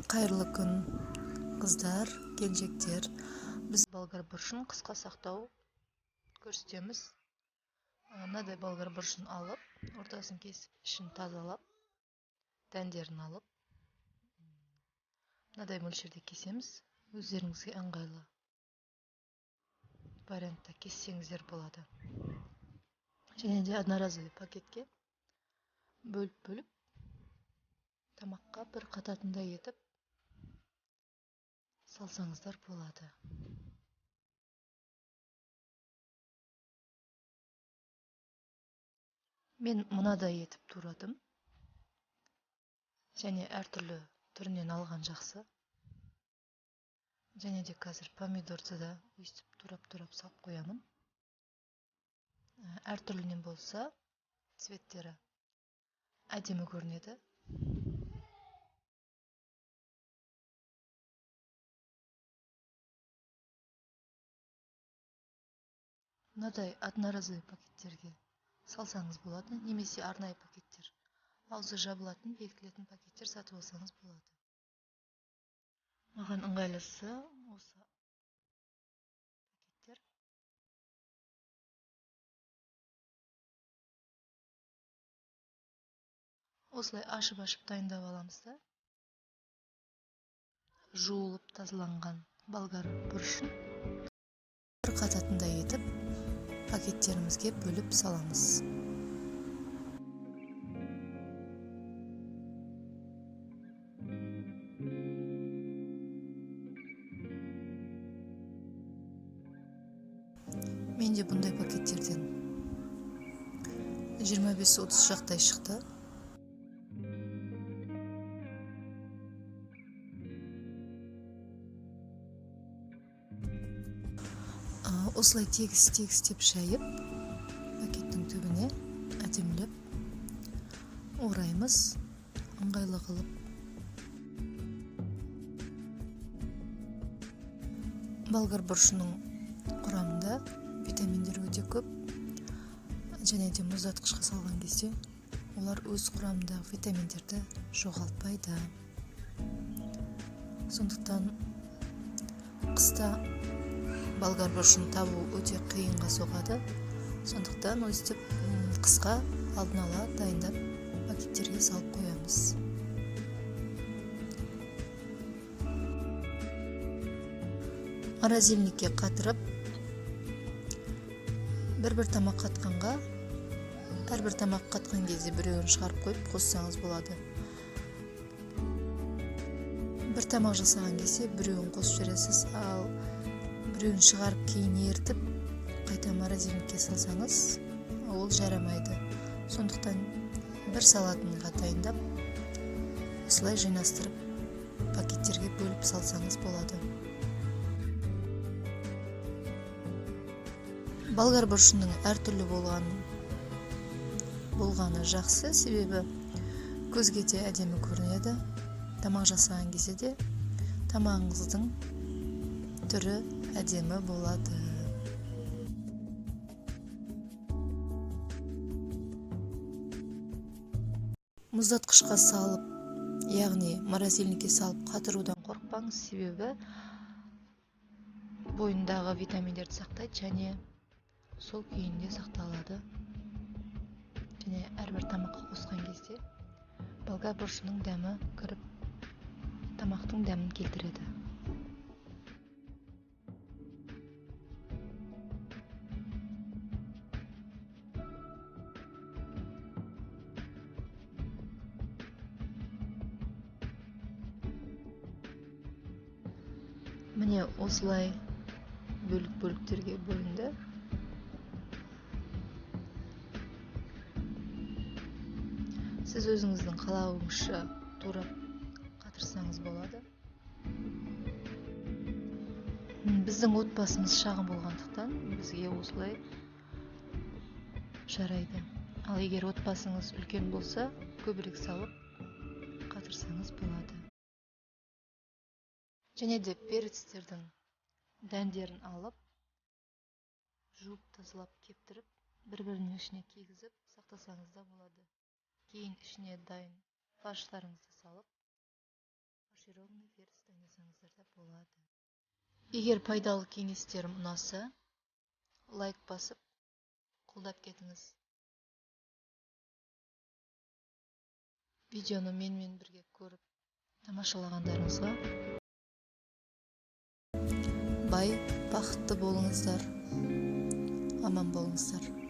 Кайырлы күн, кыздар, келинчектер. Биз болгар бурчун кыска сактоо көрсөтөбүз. Мындай болгар бурчун алып, ортасын кесип, ишин тазалап, дәндерин алып, мындай мөлшерде кесемиз. Өздеріңізге ыңгайлы вариантта кессеңиздер болот. Және де одноразовый пакетке бөлүп тамакка бір кататындай етіп салсаңыздар болады. Мен мынадай етіп турадым. Және әртүрлі түрінен алған жақсы. Және де қазір помидорды да өйстіп турап салып қоямын. Әртүрлінен болса, цветтері әдемі көрінеді. Мынадай одноразовый пакеттерге салсаңыз болады, немесе арнайы пакеттер. Аузы жабылатын, бекітілетін пакеттер сатып алсаңыз болады. Маған ыңғайлысы осы пакеттер. Осылай ашып дайындап аламыз да. Жуылып тазаланған болгар бурчун бір қататындай етіп пакеттерімізге бөліп саламыз. Менде бұндай пакеттерден 25-30 шақтай шықты. Осылай тегіс-тегістеп шайып, пакеттің түбіне әдемілеп ораймыз, ыңғайлы қылып. Болгар бурчунун құрамында витаминдер өте көп. Және де мұздатқышқа салған кезде олар өз құрамындағы витаминдерді жоғалтпайды. Сондықтан қыста болгар бурчун табу өте қиынға соғады. Сондықтан өстіп қысқа алдын ала дайындап пакеттерге салып қоямыз. Морозильникке қатырып, бір тамақ қатқанға, әрбір тамақ қатқан кезде біреуін шығарып қойып қоссаңыз болады. Бір тамақ жасаған кезде біреуін қосып жібересіз, ал біреуін шығарып кейін ертіп, қайта морозильникке салсаңыз, ол жарамайды. Сондықтан бір салатынға дайындап, осылай жинастырып, пакеттерге бөліп салсаңыз болады. Болгар бурчунун әртүрлі болғаны жақсы, себебі көзге де әдемі көрінеді. Тамақ жасаған кезде де тамағыңыздың түрі әдемі болады. Мұздатқышқа салып, яғни морозильникке салып қатырудан қорықпаңыз, себебі бойындағы витаминдерді сақтайды және сол күйінде сақталады. Және әрбір тамаққа қосқан кезде болгар бурчунун дәмі кіріп, тамақтың дәмін келтіреді. Міне осылай бөліктерге бөлінді. Сіз өзіңіздің қалауыңызша турап қатырсаңыз болады. Біздің отбасымыз шағын болғандықтан бізге осылай жарайды. Ал егер отбасыңыз үлкен болса, көбірек салып қатырсаңыз болады. Және де перецтердің дәндерін алып, жуып тазалап кептіріп, бір-бірінің ішіне кигізіп сақтасаңыз да болады. Кейін ішіне дайын фарштарыңызды салып, фаршировать жолын теріс таңдасаңыздар да болады. Егер пайдалы кеңестерім ұнаса, лайк басып, қолдап кетіңіз. Видеоны менімен бірге көріп, тамашалағандарыңызға бай, бақытты болыңыздар, аман болыңыздар.